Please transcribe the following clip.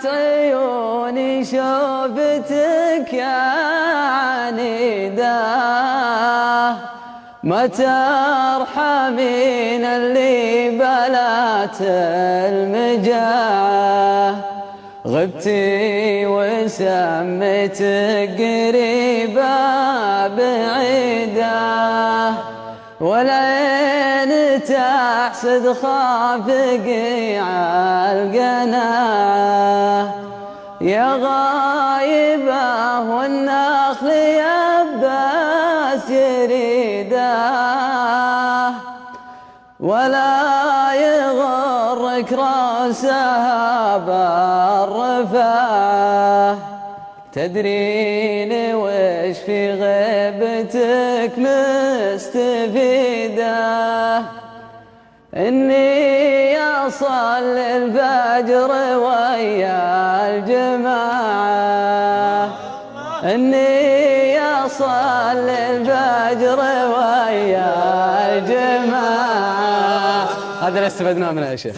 دمعت عيوني شوفتك يا عنيدة، ما ترحمين اللي بلات المجاعة، غبتي وسميتك قريبة بعيدة، والعين تحسد خافقي عالقناعة، يا غايبة والنخل يبس يريده، ولا يغرك راسها بالرفاعة، تدرين وش في غيبتك مستفيدة، إني أصلي الفجر ويا الجماعة، إني أصلي الفجر ويا الجماعة. هذا اللي استفدناه منها يا شيخ.